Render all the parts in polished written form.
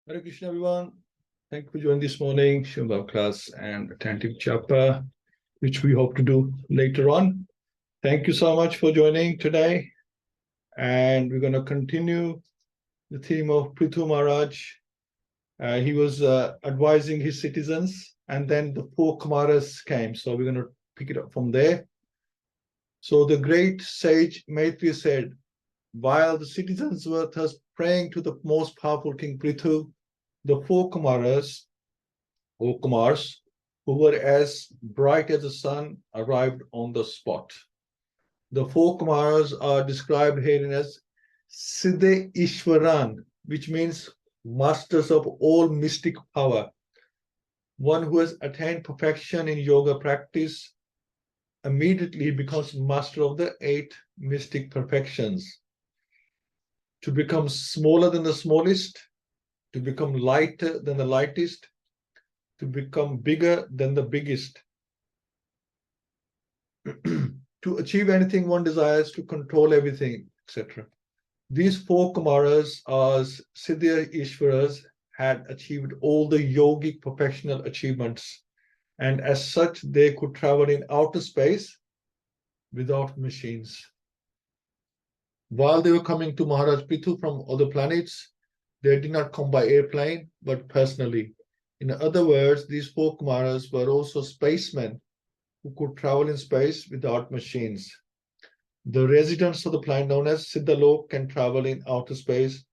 Hare Krishna, everyone. Thank you for joining this morning Srimad class and attentive chapter, which we hope to do later on. Thank you so much for joining today. And we're going to continue the theme of Pṛthu Mahārāja. He was advising his citizens, and then the four Kumāras came. So we're going to pick it up from there. So the great sage Maitri said, while the citizens were thus praying to the most powerful King Pṛthu, the four Kumāras, or Kumārs, who were as bright as the sun, arrived on the spot. The four Kumāras are described herein as Siddhe Ishwaran, which means masters of all mystic power. One who has attained perfection in yoga practice immediately becomes master of the 8 mystic perfections. To become smaller than the smallest, to become lighter than the lightest, to become bigger than the biggest. To achieve anything one desires, to control everything, etc. These four Kumāras, as Siddha Ishwaras, had achieved all the yogic perfectional achievements, and as such they could travel in outer space without machines. While they were coming to Maharaj Pṛthu from other planets, they did not come by airplane, but personally. In other words, these four Kumāras were also spacemen who could travel in space without machines. The residents of the planet known as Siddhalok can travel in outer space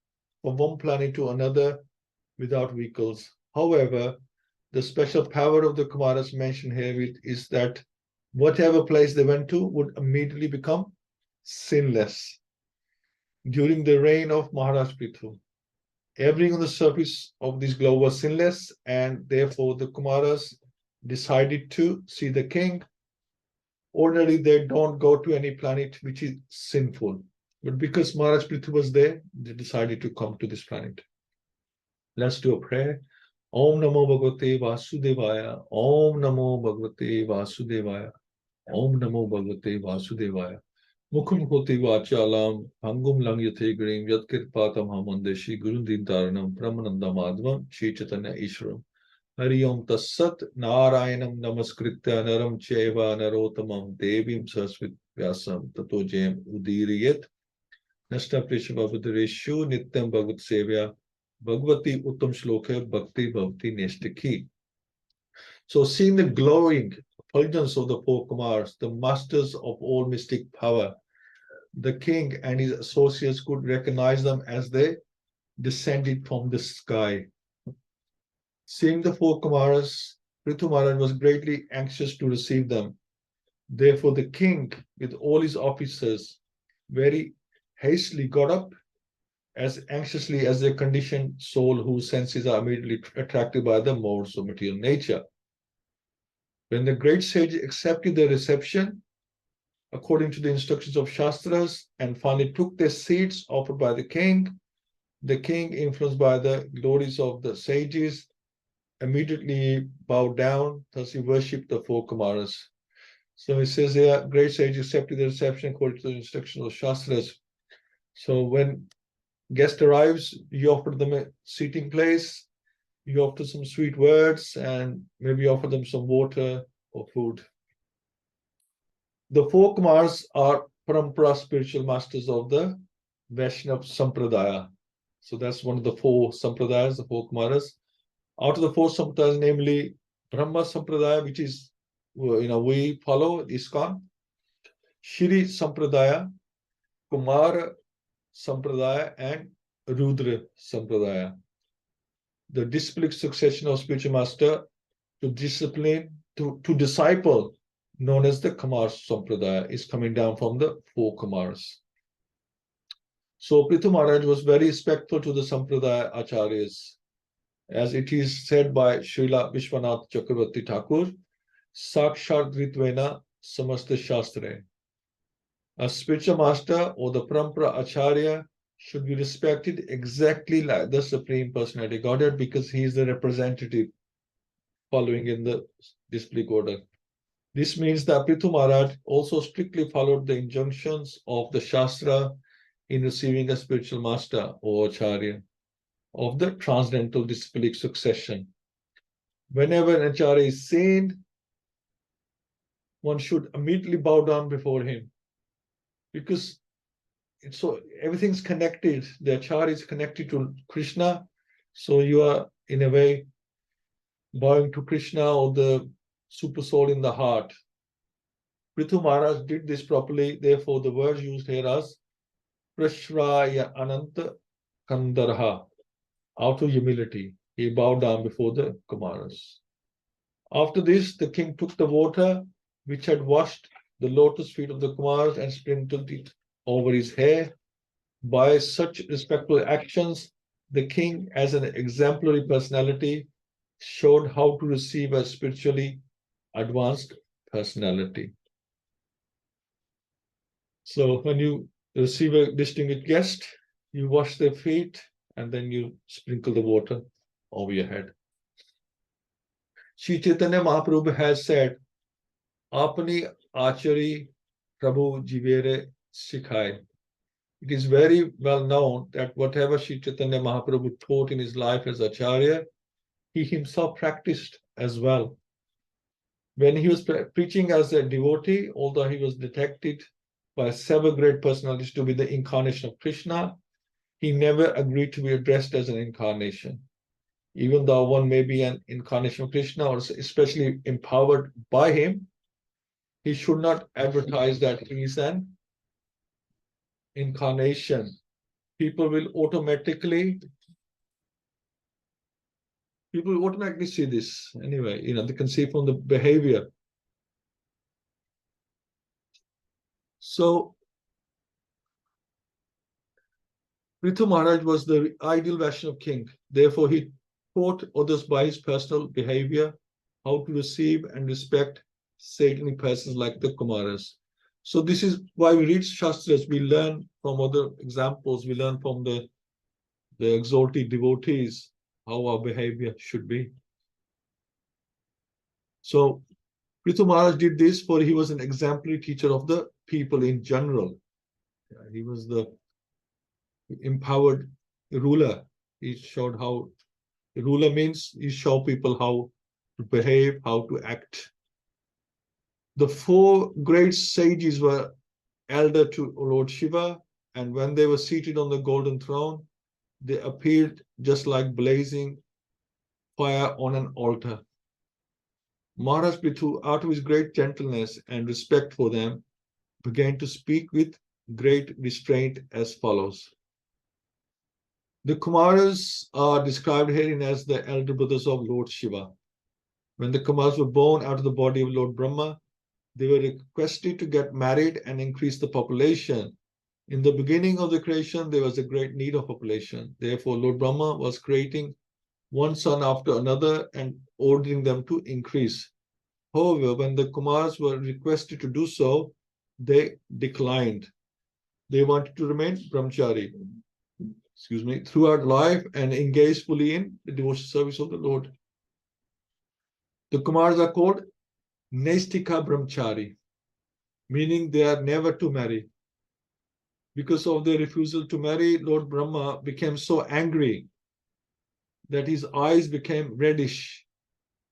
from one planet to another without vehicles. However, the special power of the Kumāras mentioned here is that whatever place they went to would immediately become sinless. During the reign of Maharaj Pṛthu, everything on the surface of this globe was sinless, and therefore the Kumāras decided to see the king. Ordinarily, they don't go to any planet which is sinful. But because Maharaj Pṛthu was there, they decided to come to this planet. Let's do a prayer. Om Namo Bhagavate Vasudevaya. Om Namo Bhagavate Vasudevaya. Om Namo Bhagavate Vasudevaya. Mukham Hoti Vachalam, Hangum Langyate Grim, Yatkirpatam Hamandeshi, Gurundin Taranam, Pramananda Madhvam, Chichatanya Ishram. Hari Om Tassat, Narayanam Namaskritya Naram Cheva Narotamam, Devim Sasvit Vyasam, Tato Jem Udiriyet, Nasta Prishavabudareshu, Nityam Bhagavat Sevya, Bhagavati Uttam Shloka, Bhakti Bhavati Neshtaki. So, seeing the glowing effulgence of the four Kumārs, the masters of all mystic power, the king and his associates could recognize them as they descended from the sky. Seeing the four Kumāras, Pṛthu Mahārāja was greatly anxious to receive them. Therefore, the king, with all his officers, very hastily got up, as anxiously as a conditioned soul whose senses are immediately attracted by the modes of material nature. When the great sage accepted their reception, according to the instructions of Shastras, and finally took their seats offered by the king, influenced by the glories of the sages, immediately bowed down. Thus he worshipped the four Kumāras. So he says here, great sage accepted the reception according to the instructions of Shastras. So when guest arrives, you offer them a seating place, you offer some sweet words, and maybe offer them some water or food. The four Kumārs are Parampara spiritual masters of the Vaishnava Sampradaya. So that's one of the four Sampradayas, the four Kumāras. Out of the four Sampradayas, namely Brahma Sampradaya, which is, we follow ISKCON, Shri Sampradaya, Kumāra Sampradaya, and Rudra Sampradaya. The disciplic succession of spiritual master to disciple, known as the Kumāras Sampradaya, is coming down from the four Kumāras. So Pṛthu Mahārāja was very respectful to the Sampradaya Acharyas. As it is said by Srila Vishwanath Chakravarti Thakur, Sakshat Ritvena Samasta Shastre. A spiritual master or the Parampara Acharya should be respected exactly like the Supreme Personality Godhead, because he is the representative following in the disciplic order. This means that Pṛthu Mahārāja also strictly followed the injunctions of the Shastra in receiving a spiritual master or Acharya. of the transcendental disciplic succession. Whenever an acharya is seen, one should immediately bow down before him, because so everything's connected. The acharya is connected to Krishna, so you are in a way bowing to Krishna or the super soul in the heart. Pṛthu Mahārāja did this properly, therefore the words used here as Prashraya Ananta Kandarha, out of humility. He bowed down before the Kumāras. After this, the king took the water which had washed the lotus feet of the Kumāras and sprinkled it over his hair. By such respectful actions, the king, as an exemplary personality, showed how to receive a spiritually advanced personality. So when you receive a distinguished guest, you wash their feet and then you sprinkle the water over your head. Sri Chaitanya Mahaprabhu has said, Apani Achari Prabhu Jivere Sikhai. It is very well known that whatever Sri Chaitanya Mahaprabhu taught in his life as Acharya, he himself practiced as well. When he was preaching as a devotee, although he was detected by several great personalities to be the incarnation of Krishna, he never agreed to be addressed as an incarnation. Even though one may be an incarnation of Krishna or especially empowered by him, he should not advertise that he is an incarnation. People will automatically see this anyway. They can see from the behavior. So Pṛthu Mahārāja was the ideal Vaishnava king. Therefore, he taught others by his personal behavior how to receive and respect saintly persons like the Kumāras. So this is why we read Shastras. We learn from other examples. We learn from the exalted devotees how our behavior should be. So Pṛthu Mahārāja did this, for he was an exemplary teacher of the people in general. He was the empowered ruler. He showed how the ruler means he showed people how to behave, how to act. The four great sages were elder to Lord Shiva, and when they were seated on the golden throne, they appeared just like blazing fire on an altar. Maharaj Pṛthu, out of his great gentleness and respect for them, began to speak with great restraint as follows. The Kumāras are described herein as the elder brothers of Lord Shiva. When the Kumāras were born out of the body of Lord Brahma, they were requested to get married and increase the population. In the beginning of the creation, there was a great need of population. Therefore, Lord Brahma was creating one son after another and ordering them to increase. However, when the Kumāras were requested to do so, they declined. They wanted to remain brahmachari, throughout life and engage fully in the devotional service of the Lord. The Kumāras are called Naistika Brahmachari, meaning they are never to marry. Because of their refusal to marry, Lord Brahma became so angry that his eyes became reddish,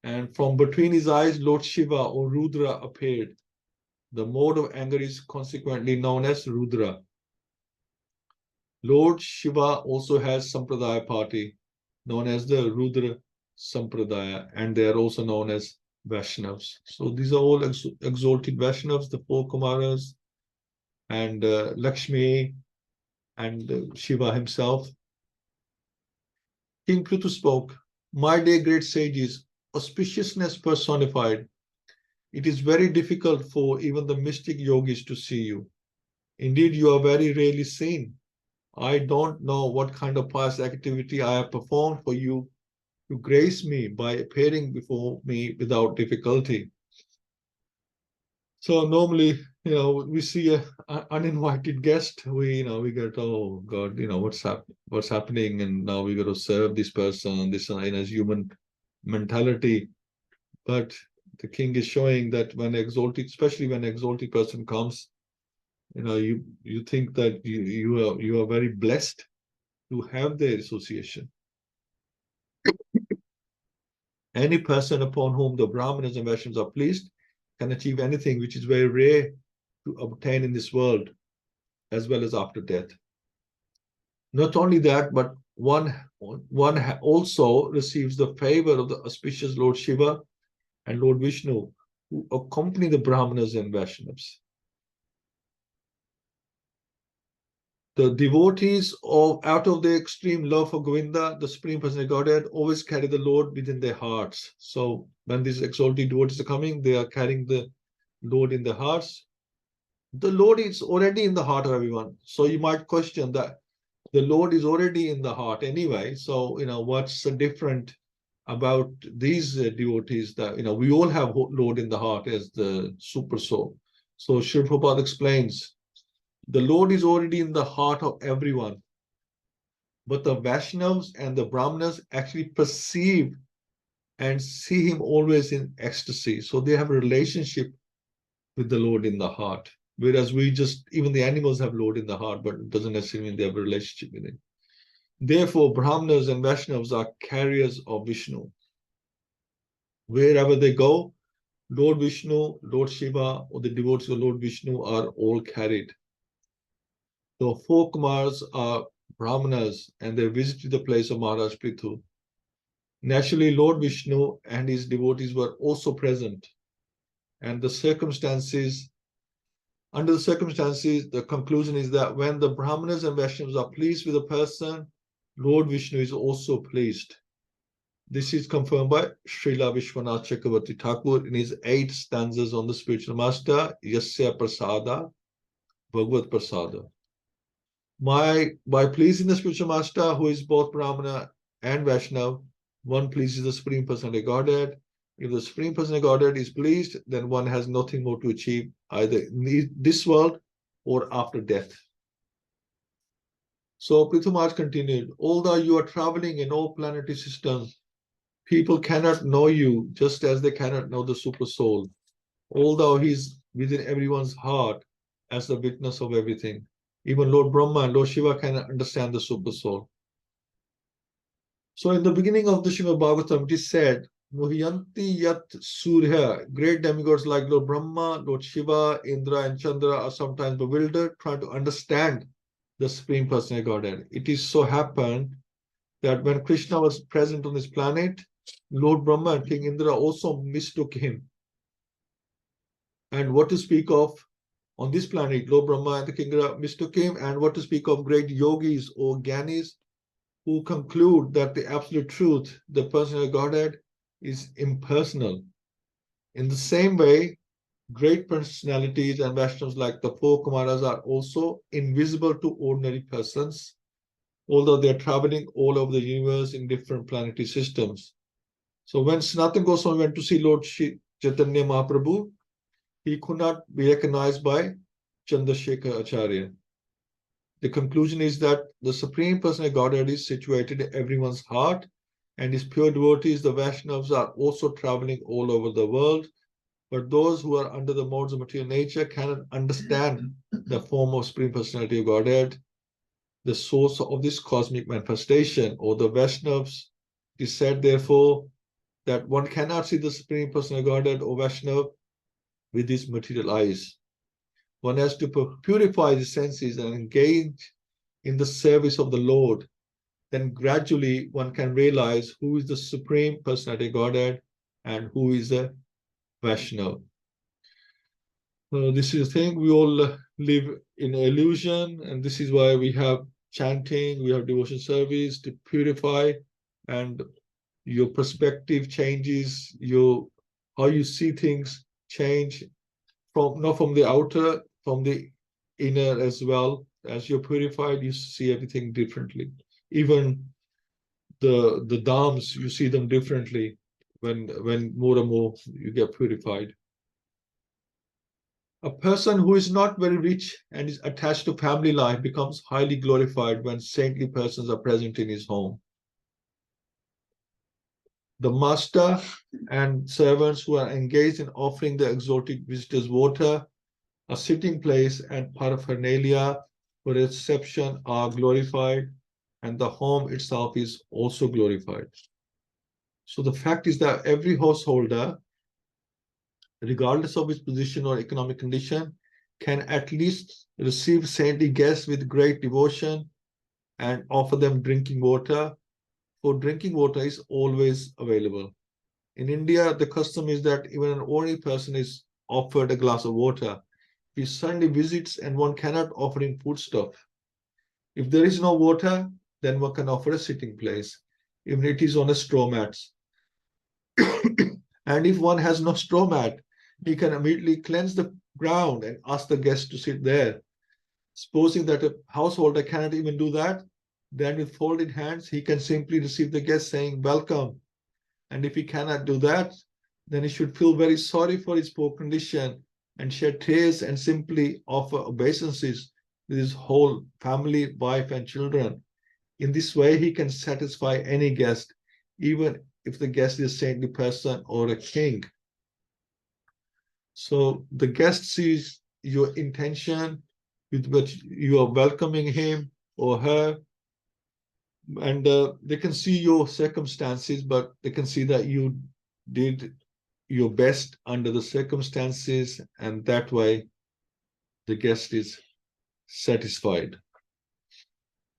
and from between his eyes, Lord Shiva or Rudra appeared. The mode of anger is consequently known as Rudra. Lord Shiva also has Sampradaya party, known as the Rudra Sampradaya, and they are also known as Vaishnavas. So these are all exalted Vaishnavas, the four Kumāras, and Lakshmi, and Shiva himself. King Pṛthu spoke, "My dear great sages, auspiciousness personified, it is very difficult for even the mystic yogis to see you. Indeed, you are very rarely seen. I don't know what kind of pious activity I have performed for you to grace me by appearing before me without difficulty." So normally, we see an uninvited guest, we get, oh God, what's happening, and now we got to serve this person, this is human mentality. But the king is showing that especially when an exalted person comes, you think that you are very blessed to have their association. Any person upon whom the Brahmanas and Vaishnavas are pleased can achieve anything, which is very rare to obtain in this world, as well as after death. Not only that, but one also receives the favor of the auspicious Lord Shiva and Lord Vishnu, who accompany the Brahmanas and Vaishnavas. The devotees out of their extreme love for Govinda, the Supreme Personality of Godhead, always carry the Lord within their hearts. So when these exalted devotees are coming, they are carrying the Lord in their hearts. The Lord is already in the heart of everyone. So you might question that the Lord is already in the heart anyway. So, what's different about these devotees that, we all have Lord in the heart as the super soul. So Srila Prabhupada explains, the Lord is already in the heart of everyone. But the Vaishnavas and the Brahmanas actually perceive and see him always in ecstasy. So they have a relationship with the Lord in the heart. Whereas even the animals have Lord in the heart, but it doesn't necessarily mean they have a relationship with him. Therefore, Brahmanas and Vaishnavas are carriers of Vishnu. Wherever they go, Lord Vishnu, Lord Shiva, or the devotees of Lord Vishnu are all carried. The 4 Kumāras are Brahmanas, and they visited the place of Maharaj Pṛthu. Naturally, Lord Vishnu and his devotees were also present. And under the circumstances, the conclusion is that when the Brahmanas and Vaishnavas are pleased with a person, Lord Vishnu is also pleased. This is confirmed by Srila Vishwanath Chakravarti Thakur in his 8 stanzas on the spiritual master, Yasya Prasada, Bhagavad Prasada. By pleasing the spiritual master, who is both Brahmana and Vaishnava, one pleases the Supreme Personality of Godhead. If the Supreme Personality of Godhead is pleased, then one has nothing more to achieve, either in this world or after death. So Pṛthu Mahārāja continued, although you are traveling in all planetary systems, people cannot know you just as they cannot know the Super Soul, although he is within everyone's heart as the witness of everything. Even Lord Brahma and Lord Shiva cannot understand the Super Soul. So in the beginning of the Srimad Bhagavatam, it is said, Muhyanti Yat Surya, great demigods like Lord Brahma, Lord Shiva, Indra, and Chandra are sometimes bewildered, trying to understand the Supreme Personality of Godhead. It is so happened that when Krishna was present on this planet, Lord Brahma and King Indra also mistook him. And what to speak of on this planet, Lord Brahma and the King Indra mistook him, and what to speak of great yogis or gyanis who conclude that the absolute truth, the personality of Godhead, is impersonal. In the same way, great personalities and Vaishnavas like the 4 Kumāras are also invisible to ordinary persons, although they are traveling all over the universe in different planetary systems. So when Sanatana Goswami went to see Lord Chaitanya Mahaprabhu, he could not be recognized by Chandrasekhar Acharya. The conclusion is that the Supreme Personality of Godhead is situated in everyone's heart, and his pure devotees, the Vaishnavas, are also traveling all over the world. But those who are under the modes of material nature cannot understand the form of Supreme Personality of Godhead, the source of this cosmic manifestation, or the Vaishnavas. It is said, therefore, that one cannot see the Supreme Personality of Godhead or Vaishnava with his material eyes. One has to purify the senses and engage in the service of the Lord. Then gradually one can realize who is the Supreme Personality of Godhead and who is a Vaishnava. This is the thing, we all live in illusion, and this is why we have chanting, we have devotion service to purify, and your perspective changes, how you see things change, not from the outer, from the inner as well. As you're purified, you see everything differently. Even the dhams, you see them differently when more and more you get purified. A person who is not very rich and is attached to family life becomes highly glorified when saintly persons are present in his home. The master and servants who are engaged in offering the exotic visitors water, a sitting place, and paraphernalia for reception are glorified, and the home itself is also glorified. So the fact is that every householder, regardless of his position or economic condition, can at least receive saintly guests with great devotion and offer them drinking water. For drinking water is always available. In India, the custom is that even an ordinary person is offered a glass of water. He suddenly visits and one cannot offer him foodstuff. If there is no water, then one can offer a sitting place, even if it is on a straw mat. And if one has no straw mat, he can immediately cleanse the ground and ask the guest to sit there. Supposing that a householder cannot even do that, then with folded hands, he can simply receive the guest saying, welcome. And if he cannot do that, then he should feel very sorry for his poor condition and shed tears and simply offer obeisances with his whole family, wife, and children. In this way, he can satisfy any guest, even if the guest is a saintly person or a king. So the guest sees your intention with which you are welcoming him or her, and they can see your circumstances, but they can see that you did your best under the circumstances, and that way the guest is satisfied.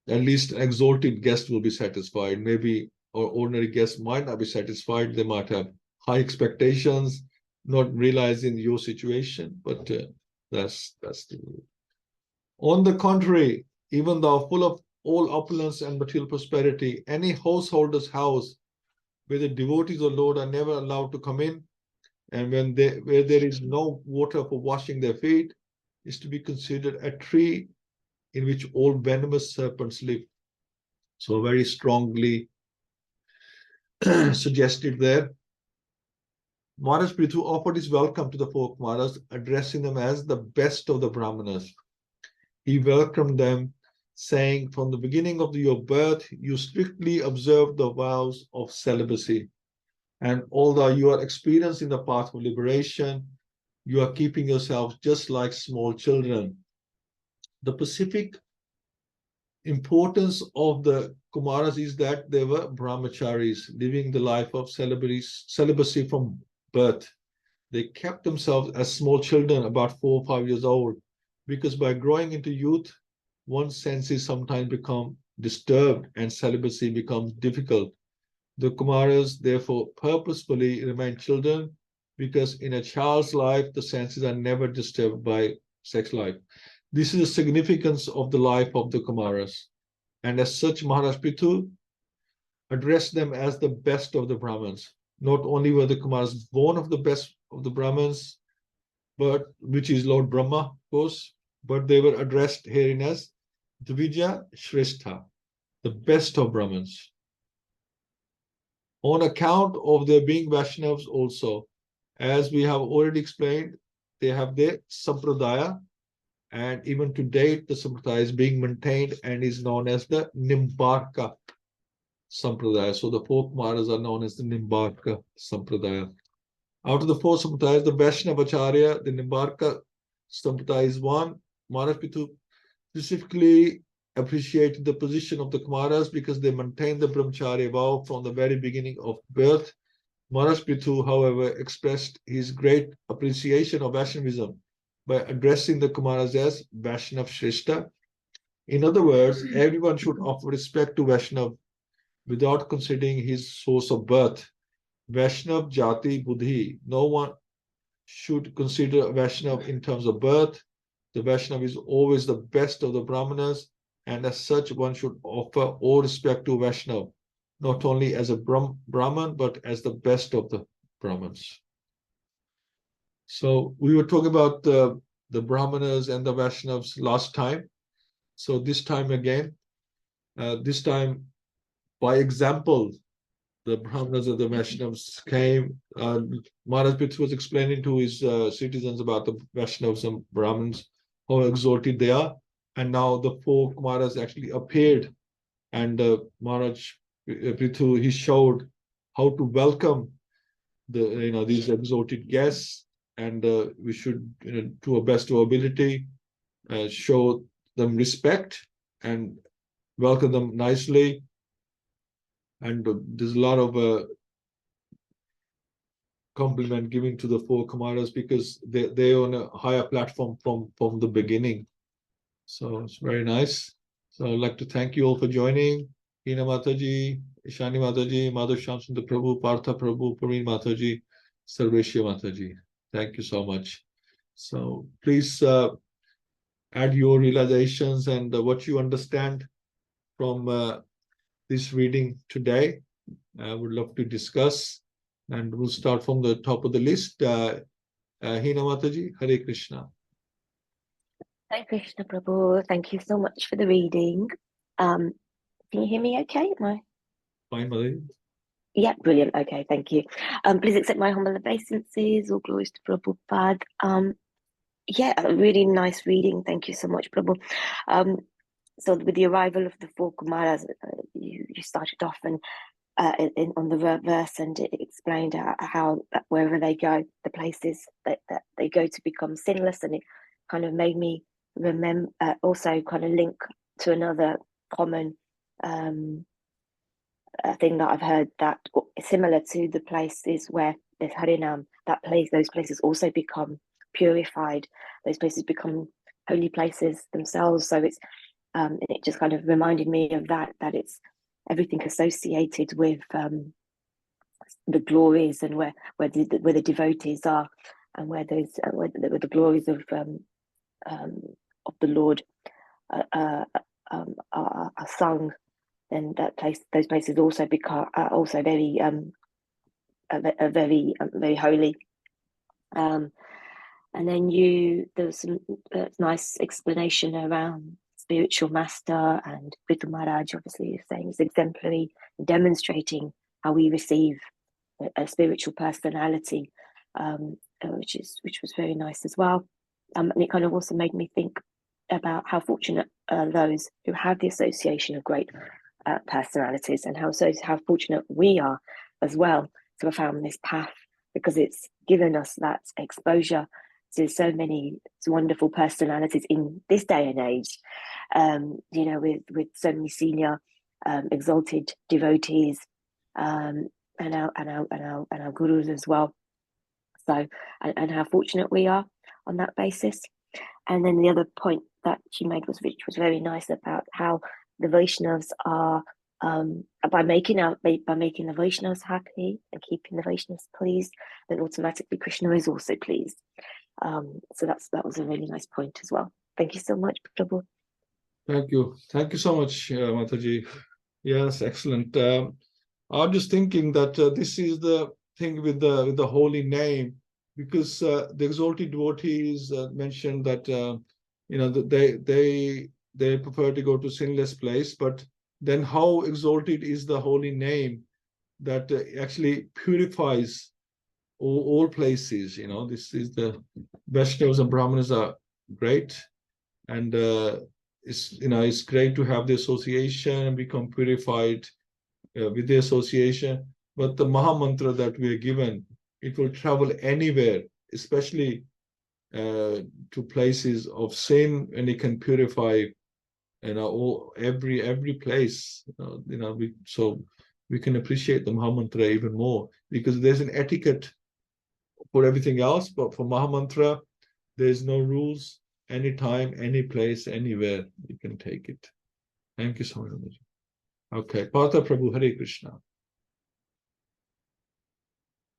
At least an exalted guest will be satisfied. Maybe our ordinary guest might not be satisfied. They might have high expectations, not realizing your situation, but that's the rule. On the contrary, even though full of all opulence and material prosperity, any householder's house where the devotees of Lord are never allowed to come in, and where there is no water for washing their feet, is to be considered a tree in which all venomous serpents live. So very strongly suggested there. Maharaj Pṛthu offered his welcome to the four Kumāras, addressing them as the best of the Brahmanas. He welcomed them, saying, from the beginning of your birth, you strictly observed the vows of celibacy. And although you are experiencing the path of liberation, you are keeping yourselves just like small children. The specific importance of the Kumāras is that they were brahmacharis, living the life of celibacy from birth. They kept themselves as small children, about 4 or 5 years old, because by growing into youth, one's senses sometimes become disturbed and celibacy becomes difficult. The Kumāras therefore purposefully remain children, because in a child's life, the senses are never disturbed by sex life. This is the significance of the life of the Kumāras. And as such, Maharaj Pṛthu addressed them as the best of the Brahmins. Not only were the Kumāras born of the best of the Brahmins, but which is Lord Brahma, of course, but they were addressed herein as Dvija Shrestha, the best of Brahmins. On account of their being Vaishnavas also, as we have already explained, they have their Sampradaya, and even to date, the Sampradaya is being maintained and is known as the Nimbarka Sampradaya. So the four Kumāras are known as the Nimbarka Sampradaya. Out of the four Sampradayas, the Vaishnavacharya, the Nimbarka Sampradaya is one. Maharaj Pṛthu specifically appreciated the position of the Kumāras because they maintained the Brahmacharya vow from the very beginning of birth. Maharaj Pṛthu, however, expressed his great appreciation of Vaishnavism by addressing the Kumāras as Vaishnav Shrestha. In other words, everyone should offer respect to Vaishnav without considering his source of birth. Vaishnav Jati Buddhi. No one should consider Vaishnav in terms of birth. The Vaishnav is always the best of the Brahmanas, and as such, one should offer all respect to Vaishnav, not only as a Brahman, but as the best of the Brahmans. So we were talking about the Brahmanas and the Vaishnavas last time. So this time again, this time by example, the Brahmanas and the Vaishnavas came. Maharaj Pṛthu was explaining to his citizens about the Vaishnavas and Brahmins, how exalted they are. And now the four Kumāras actually appeared, and Maharaj Pṛthu, he showed how to welcome these exalted guests, and we should, to our best of our ability, show them respect and welcome them nicely. And there's a lot of compliment giving to the four Kumāras, because they're on a higher platform from the beginning. So it's very nice. So I'd like to thank you all for joining. Hina Mataji, Ishani Mataji, Madhav Shamsundar Prabhu, Partha Prabhu, Praveen Mataji, Sarveshya Mataji. Thank you so much. So please add your realizations and what you understand from this reading today. I would love to discuss, and we'll start from the top of the list. Hina Mataji, Hare Krishna. Hare Krishna, Prabhu. Thank you so much for the reading. Can you hear me okay? Fine, Mataji. Yeah, brilliant. Okay, thank you. Please accept my humble obeisances. All glories to Prabhupada. Yeah, a really nice reading. Thank you so much, Prabhu. So with the arrival of the four Kumaras, you started off and on the verse, and it explained how wherever they go, the places that they go to become sinless, and it kind of made me remember, also kind of link to another common thing that I've heard, that similar to the places where there's Harinam, those places also become purified. Those places become holy places themselves. So it's it just kind of reminded me of that it's everything associated with the glories, and where the devotees are, and where the glories of the Lord are sung, then those places also become also very very holy. And then there was some nice explanation around spiritual master, and Pṛthu Mahārāja obviously saying is exemplary, demonstrating how we receive a spiritual personality, which was very nice as well. And it kind of also made me think about how fortunate those who have the association of great personalities, and how fortunate we are as well to have found this path, because it's given us that exposure to so many wonderful personalities in this day and age, with so many senior exalted devotees, and our gurus as well. So, and how fortunate we are on that basis. And then the other point that she made which was very nice, about how the Vaishnavas are by making the Vaishnavas happy and keeping the Vaishnavas pleased, then automatically Krishna is also pleased. So that was a really nice point as well. Thank you so much, Prabhu. Thank you so much, Mataji. Yes, excellent. I'm just thinking that this is the thing with the holy name, because the exalted devotees mentioned that they prefer to go to sinless place, but then how exalted is the holy name that actually purifies all places. This is the Vaishnavas and Brahmanas are great, and it's great to have the association and become purified with the association. But the Maha Mantra that we are given, it will travel anywhere, especially to places of sin, and it can purify every place. So we can appreciate the Maha Mantra even more, because there's an etiquette for everything else, but for Maha Mantra there's no rules. Anytime, any place, anywhere you can take it. Thank you so much. Okay, Partha Prabhu, Hare Krishna.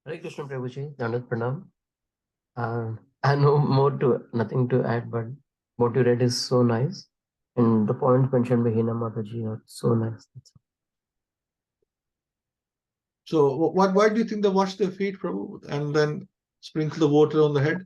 Hare Krishna, Prabhuji. Dandavat Pranam. I know nothing to add, but what you read is so nice, and the points mentioned by Hina Mataji are so nice. So why do you think they wash their feet, Prabhu, and then sprinkle the water on the head?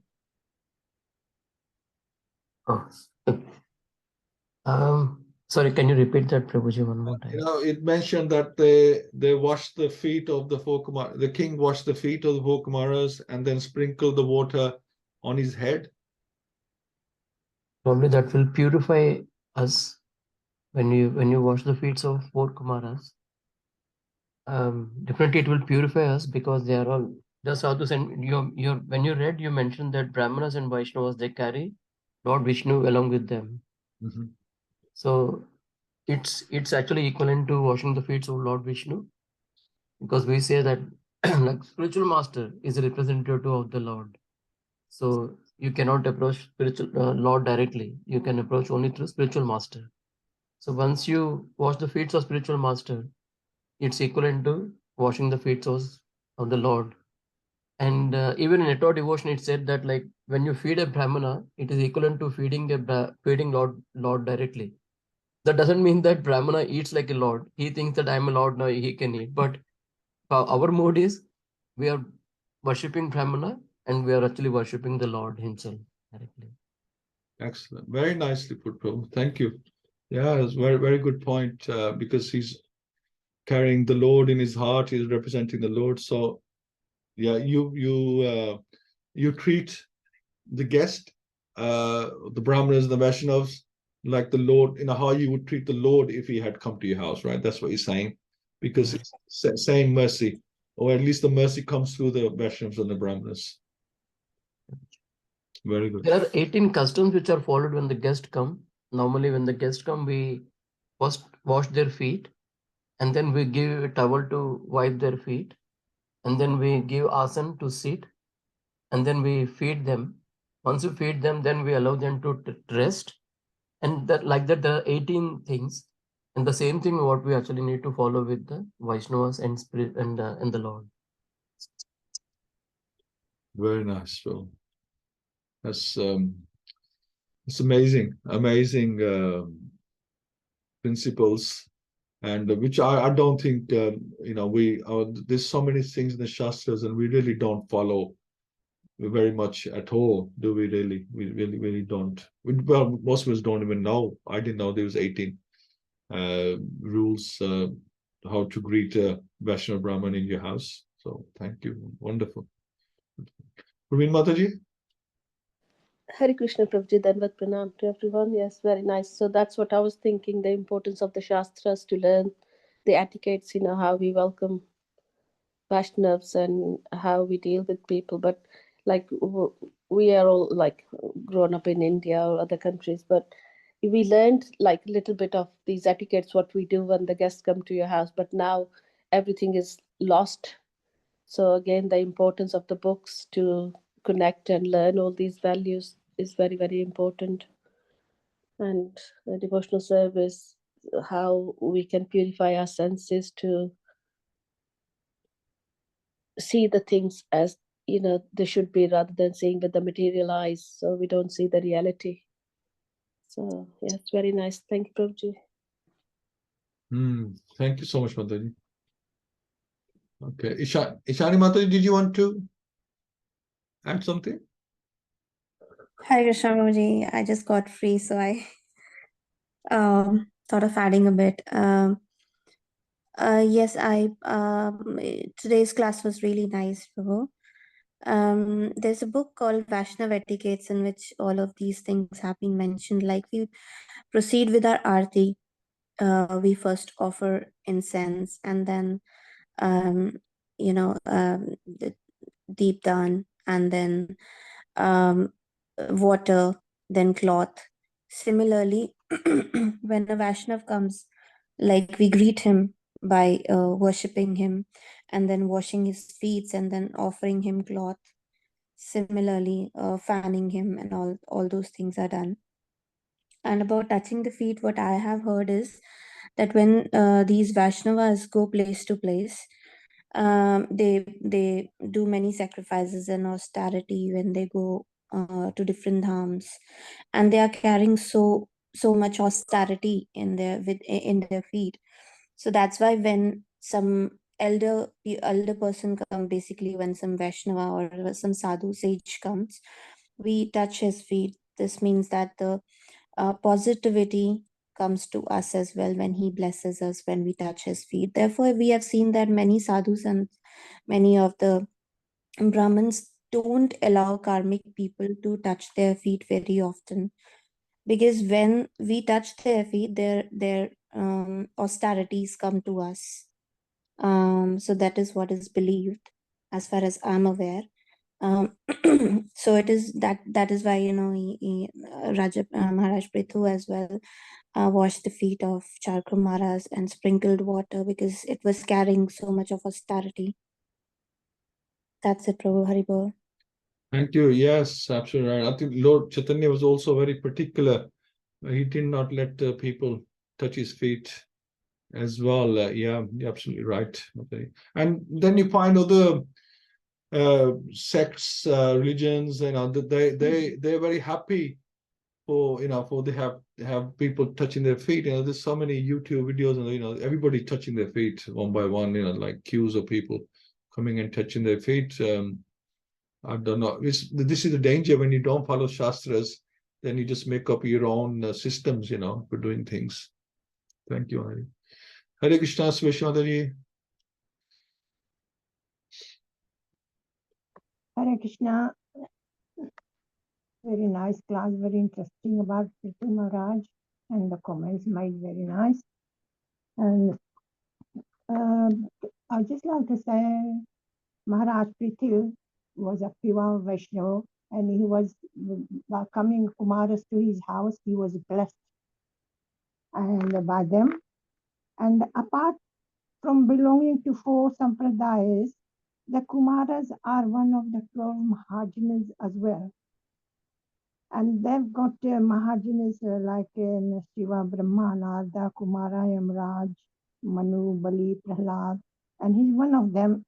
Sorry, can you repeat that, Prabhuji, one more time? It mentioned that they washed the feet of the four Kumaras. The king washed the feet of the four Kumaras and then sprinkled the water on his head. Probably that will purify us when you wash the feet of four Kumaras. Definitely it will purify us, because they are all just how to send when you read, you mentioned that Brahmanas and Vaishnavas, they carry Lord Vishnu along with them. Mm-hmm. So it's actually equivalent to washing the feet of Lord Vishnu, because we say that like spiritual master is a representative of the Lord. So you cannot approach spiritual Lord directly. You can approach only through spiritual master. So once you wash the feet of spiritual master, it's equivalent to washing the feet of the Lord. And even in Etto devotion, it said that like when you feed a Brahmana, it is equivalent to feeding Lord directly. That doesn't mean that Brahmana eats like a Lord. He thinks that I'm a Lord now, he can eat. But our mode is we are worshipping Brahmana and we are actually worshipping the Lord himself directly. Excellent. Very nicely put, Prabhu. Thank you. Yeah, it's very, very good point, because he's carrying the Lord in his heart, he's representing the Lord. So yeah, you treat the guest, the Brahmanas, the Vaishnavas, like the Lord, how you would treat the Lord if he had come to your house, right? That's what he's saying, because it's same mercy, or at least the mercy comes through the Vaishnavas and the Brahmanas. Very good. There are 18 customs which are followed when the guests come. Normally, when the guests come, we first wash their feet, and then we give a towel to wipe their feet, and then we give asan to sit, and then we feed them. Once we feed them, then we allow them to rest, and that like that there are 18 things, and the same thing what we actually need to follow with the Vaishnavas and spirit and the Lord. Very nice, Phil. That's it's amazing principles, and which I don't think there's so many things in the Shastras, and we really don't follow very much at all, do we? Really, we really don't. Well, most of us don't even know. I didn't know there was 18 rules how to greet a Vaishnava Brahman in your house. So thank you. Wonderful. Praveen Mataji? Hare Krishna, Prabhuji, Danvat Pranam to everyone. Yes, very nice. So that's what I was thinking, the importance of the Shastras to learn the etiquettes, how we welcome Vaishnavas and how we deal with people. But like we are all like grown up in India or other countries, but we learned like a little bit of these etiquettes, what we do when the guests come to your house. But now everything is lost. So again, the importance of the books to connect and learn all these values is very, very important. And the devotional service, how we can purify our senses to see the things as they should be, rather than seeing with the material eyes, so we don't see the reality. So yeah, it's very nice. Thank you, Prabhuji. Thank you so much, Mataji. Okay, Ishani Mataji, did you want to add something? Hi, Krishna Prabhuji. I just got free, so I thought of adding a bit. Yes, today's class was really nice, Prabhu. There's a book called Vaishnav Etiquettes in which all of these things have been mentioned. Like we proceed with our arti, we first offer incense, and then the deep dan, and then water, then cloth. Similarly, when a Vaishnav comes, like we greet him by worshipping him, and then washing his feet, and then offering him cloth. Similarly, fanning him, and all those things are done. And about touching the feet, what I have heard is that when these Vaishnavas go place to place, they do many sacrifices and austerity when they go to different dhams, and they are carrying so much austerity in their feet. So that's why when some elder person come, basically when some Vaishnava or some sadhu sage comes, we touch his feet. This means that the positivity comes to us as well when he blesses us when we touch his feet. Therefore, we have seen that many sadhus and many of the Brahmins don't allow karmic people to touch their feet very often, because when we touch their feet, their austerities come to us. So that is what is believed, as far as I'm aware. So it is that is why Raja Maharaj Pṛthu as well washed the feet of Kumāras and sprinkled water, because it was carrying so much of austerity. That's it, Prabhu. Haribol. Thank you. Yes, absolutely right. I think Lord Chaitanya was also very particular. He did not let people touch his feet as well. Yeah, you're absolutely right. Okay. And then you find other sects, religions, they're very happy for for they have people touching their feet. There's so many YouTube videos, and everybody touching their feet one by one. Like queues of people coming and touching their feet. I don't know. This is the danger when you don't follow shastras. Then you just make up your own systems, for doing things. Thank you, Hari. Hare Krishna, Sveshwadaji. Hare Krishna. Very nice class, very interesting about Pṛthu Mahārāja, and the comments made very nice. And I'd just like to say, Maharaj Pṛthu was a pure Vaishnava, and he was welcoming Kumāras to his house. He was blessed and by them. And apart from belonging to 4 sampradayas, the Kumāras are one of the 12 Mahājanas as well. And they've got Mahajanas like Shiva, Brahma, Narada, Kumara, Yamraj, Manu, Bali, Prahlad, and he's one of them.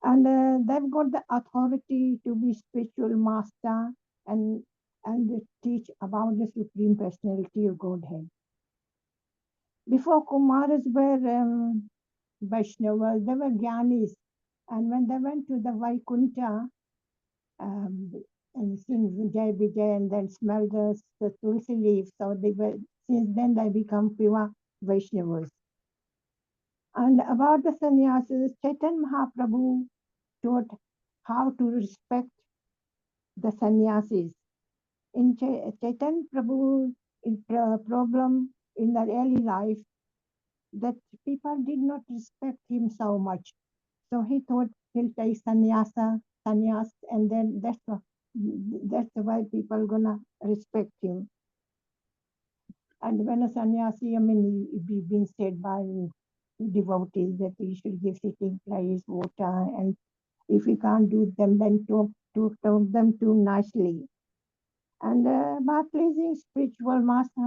And they've got the authority to be spiritual master and teach about the Supreme Personality of Godhead. Before Kumāras were Vaishnavas, they were Gyanis, and when they went to the Vaikuntha, and sing Jai Vijay and then smell the tulsi leaf. So since then they become pure Vaishnavas. And about the sannyasis, Chaitanya Mahaprabhu taught how to respect the sannyasis. In Chaitanya Prabhu's problem in the early life, that people did not respect him so much. So he thought he'll take sannyas, and then that's why people gonna respect him. And when a sannyasi, we've been said by devotees that he should give sitting place, water, and if he can't do them, then talk them too nicely. And by pleasing spiritual master,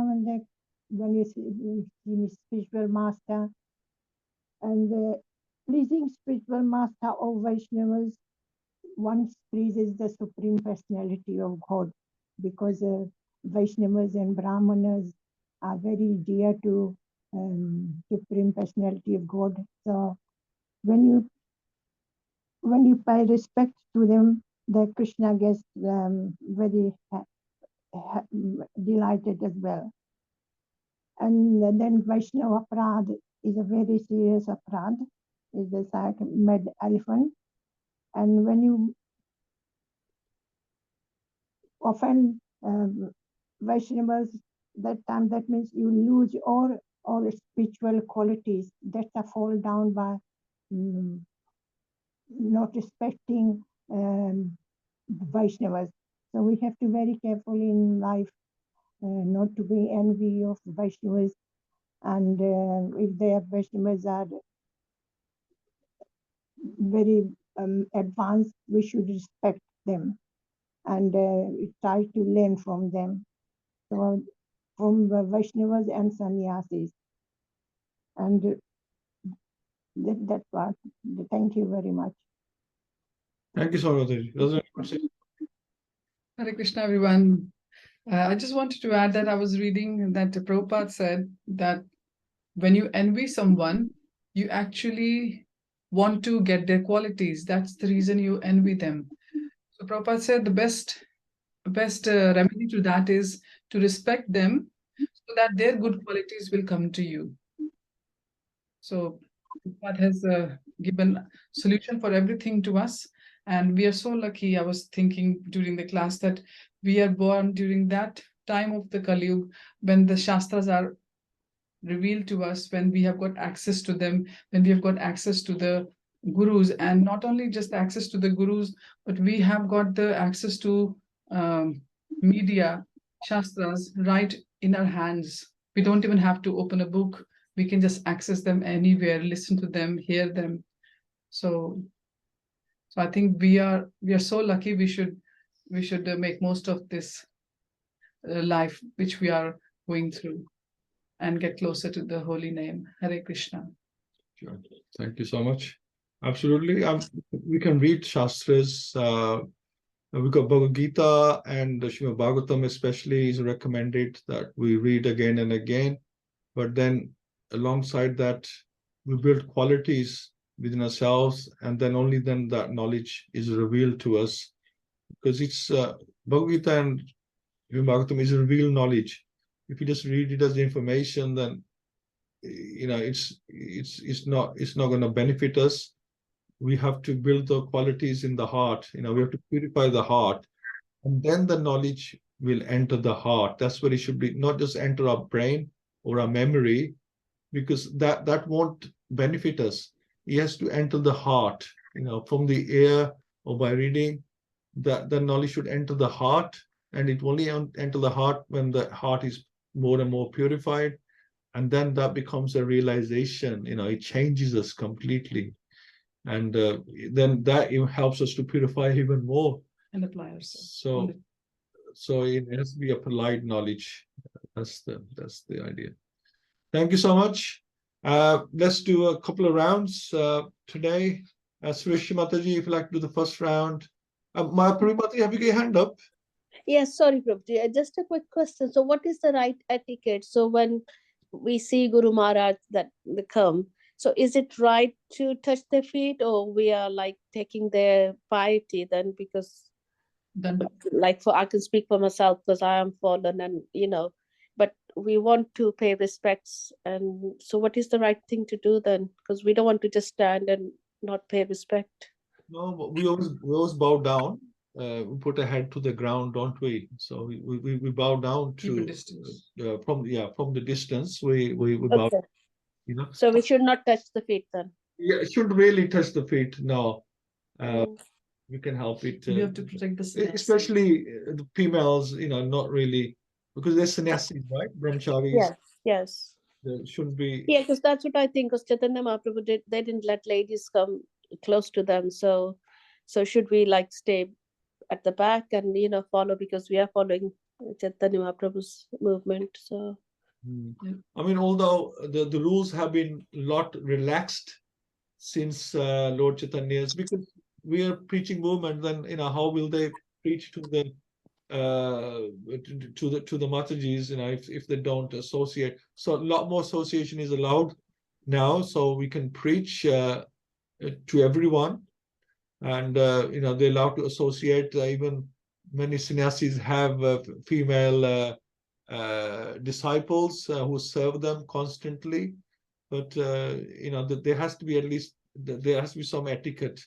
when you see spiritual master, and pleasing spiritual master of Vaishnavas, one pleases the Supreme Personality of God, because Vaishnavas and Brahmanas are very dear to Supreme Personality of God. So when you pay respect to them, the Krishna gets very delighted as well. And then Vaishnava Aparad is a very serious Aparad. It's like a mad elephant. And when you offend Vaishnavas, that means you lose all spiritual qualities. That's a fall down by not respecting Vaishnavas. So we have to be very careful in life not to be envy of Vaishnavas. And if their Vaishnavas are very advanced, we should respect them and try to learn from them. So from the Vaishnavas and sannyasis. And that part. Thank you very much. Thank you so much. Hare Krishna, everyone. I just wanted to add that I was reading that Prabhupada said that when you envy someone, you actually want to get their qualities. That's the reason you envy them. So Prabhupada said the best remedy to that is to respect them so that their good qualities will come to you. So Prabhupada has given solution for everything to us. And we are so lucky. I was thinking during the class that we are born during that time of the Kali Yuga when the Shastras are revealed to us, when we have got access to them, when we have got access to the Gurus, and not only just access to the Gurus, but we have got the access to media, Shastras right in our hands. We don't even have to open a book. We can just access them anywhere, listen to them, hear them. So So I think we are so lucky. We should make most of this life which we are going through and get closer to the holy name. Hare Krishna. Sure. Thank you so much. Absolutely. We can read Shastras. We got Bhagavad-Gita and the Srimad Bhagavatam especially is recommended that we read again and again. But then alongside that, we build qualities within ourselves, and then only then that knowledge is revealed to us. Because it's Bhagavad-Gita and Srimad Bhagavatam is revealed knowledge. If you just read it as information, then it's not going to benefit us. We have to build the qualities in the heart. We have to purify the heart, and then the knowledge will enter the heart. That's where it should be, not just enter our brain or our memory, because that won't benefit us. It has to enter the heart, from the ear or by reading. That the knowledge should enter the heart, and it only enter the heart when the heart is more and more purified, and then that becomes a realization. It changes us completely. And then that helps us to purify even more and apply ourselves. So it has to be a polite knowledge. That's the idea. Thank you so much. Let's do a couple of rounds today. Srishi Mataji, if you'd like to do the first round. Pṛthu Mataji, have you got your hand up? Yes, sorry, Prabhuji. Just a quick question. So what is the right etiquette? So when we see Guru Maharaj that they come, so is it right to touch their feet, or we are like taking their piety then? Because I can speak for myself because I am fallen, and but we want to pay respects. And so what is the right thing to do then? Because we don't want to just stand and not pay respect. No, but we always bow down. We put a head to the ground, don't we? So we bow down to keep a distance. From the distance. We bow. Okay. So we should not touch the feet then. Yeah, it shouldn't really touch the feet. No, we can help it. We have to protect the sannyasi. Especially the females. Not really, because they're sannyasis, right? Brahmacharis. Yes. There shouldn't be. Yeah, because that's what I think. Because Chaitanya Mahaprabhu they didn't let ladies come close to them. So should we stay at the back and follow, because we are following Chaitanya Mahaprabhu's movement. So I mean, although the rules have been a lot relaxed since Lord Chaitanya's, because we are preaching movement, then how will they preach to the Matajis, if they don't associate? So a lot more association is allowed now, so we can preach to everyone. And they're allowed to associate. Even many sannyasis have female disciples who serve them constantly. But there has to be some etiquette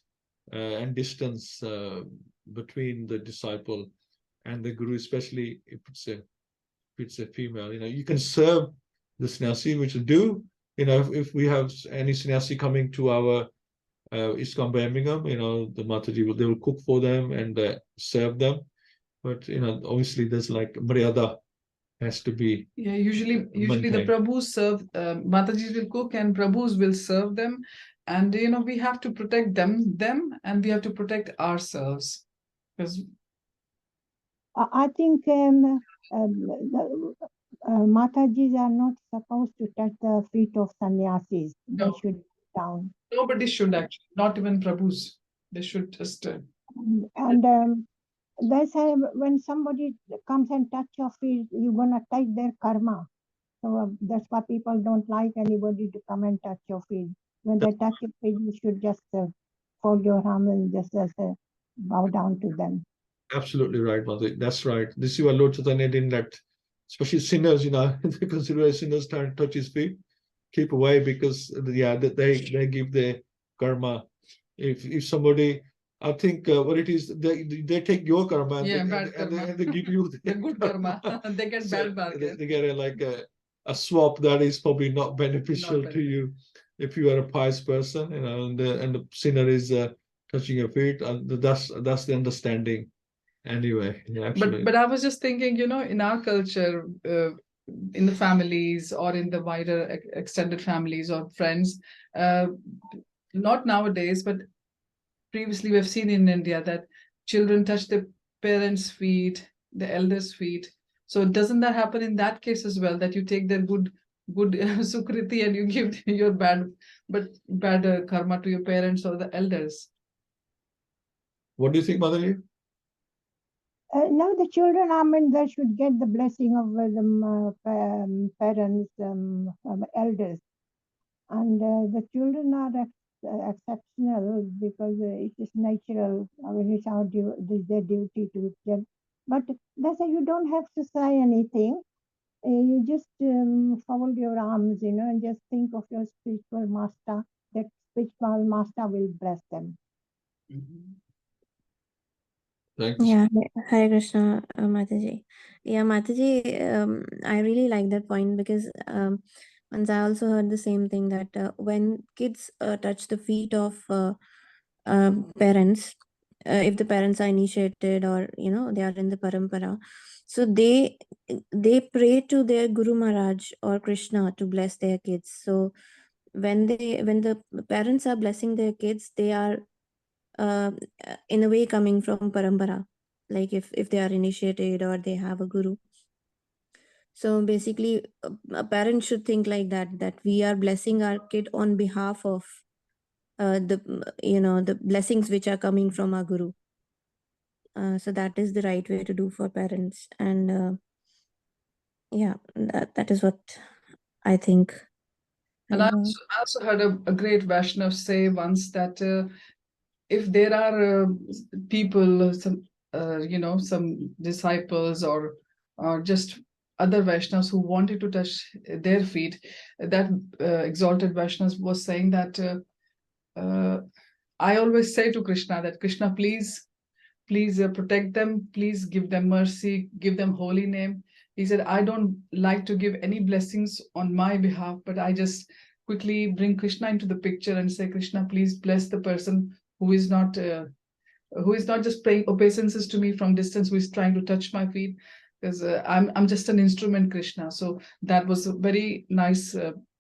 and distance between the disciple and the guru, especially if it's a female. You can serve the sannyasi, which will do. If we have any sannyasi coming to our ISKCON Birmingham, the Mataji they will cook for them and serve them. But obviously there's Maryada has to be. Yeah, usually the Prabhus serve, Matajis will cook and Prabhus will serve them. And we have to protect them and we have to protect ourselves. Because I think the Matajis are not supposed to touch the feet of sannyasis. They should down. Nobody should actually, not even Prabhus. They should just. And they say when somebody comes and touch your feet, you're gonna take their karma. So that's why people don't like anybody to come and touch your feet. When they touch your feet, you should just fold your arm and just bow down to them. Absolutely right, Mother. That's right. This is what Lord Chaitanya didn't let, especially sinners. They consider sinners trying to touch his feet. Keep away, because they give their karma. If somebody, I think what it is, they take your karma and they give you the good karma. They get bad bargain. They get a swap that is probably not beneficial to you if you are a pious person, and the sinner is touching your feet. That's the understanding. Anyway, yeah, but I was just thinking, in our culture, in the families or in the wider extended families or friends, not nowadays, but previously we've seen in India that children touch their parents' feet, the elders' feet. So doesn't that happen in that case as well, that you take their good sukriti and you give your bad karma to your parents or the elders? What do you think, Mataji? Now the children, they should get the blessing of the parents, elders. And the children are exceptional because it is natural. It's their duty to them. But that's why you don't have to say anything. You just fold your arms, and just think of your spiritual master. That spiritual master will bless them. Thanks. Yeah, Hare Krishna, Mataji. Yeah, Mataji, I really like that point because once I also heard the same thing that when kids touch the feet of parents, if the parents are initiated or they are in the parampara, so they pray to their Guru Maharaj or Krishna to bless their kids. So when the parents are blessing their kids, they are in a way coming from parampara, like if they are initiated or they have a guru. So basically a parent should think like that we are blessing our kid on behalf of the blessings which are coming from our guru. So that is the right way to do for parents. And yeah, that is what I think. And I also heard a great Vaishnav say once that if there are people, some disciples or just other Vaishnavas who wanted to touch their feet, that exalted Vaishnav was saying that I always say to Krishna that Krishna, please protect them, please give them mercy, give them holy name. He said, I don't like to give any blessings on my behalf, but I just quickly bring Krishna into the picture and say, Krishna, please bless the person who is not just paying obeisances to me from distance, who is trying to touch my feet, because I'm just an instrument, Krishna. So that was a very nice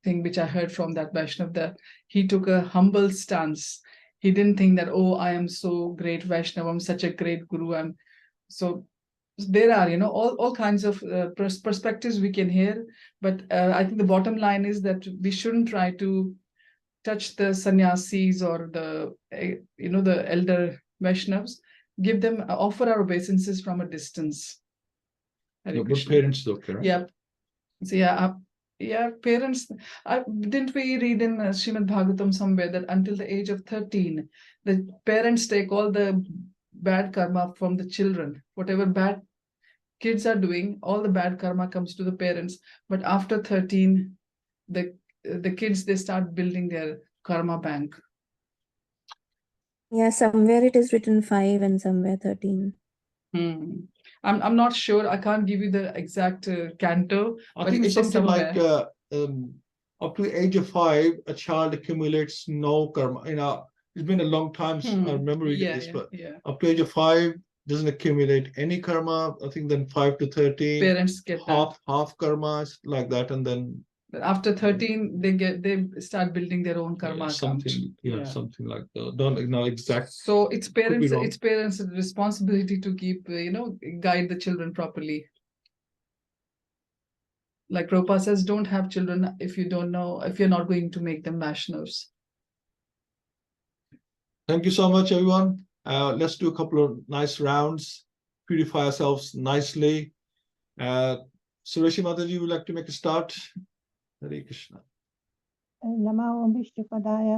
thing which I heard from that Vaishnav, that he took a humble stance. He didn't think that, oh, I am so great Vaishnav, I'm such a great guru. And so there are, all kinds of perspectives we can hear. But I think the bottom line is that we shouldn't try to touch the sannyasis or the elder Vaishnavas. Give them, offer our obeisances from a distance. Good parents though, correct? Yeah. So yeah, parents. Didn't we read in Srimad Bhagavatam somewhere that until the age of 13, the parents take all the bad karma from the children. Whatever bad kids are doing, all the bad karma comes to the parents. But after 13, the kids, they start building their karma bank. Yeah, somewhere it is written 5 and somewhere 13. I'm not sure. I can't give you the exact canto. I think it's something like up to the age of 5, a child accumulates no karma. It's been a long time since I remember reading this, but up to the age of 5 doesn't accumulate any karma. I think then 5 to 13, parents get half karma, like that, and then after 13 they start building their own karma something like that. Don't know exact. So it's parents' responsibility to keep guide the children properly. Like Prabhupada says, don't have children if you don't know, if you're not going to make them Vaishnavas. Thank you so much, everyone. Let's do a couple of nice rounds, purify ourselves nicely. Sureshi Mataji, would you like to make a start? Hare Krishna. Namo Vishnu Padaya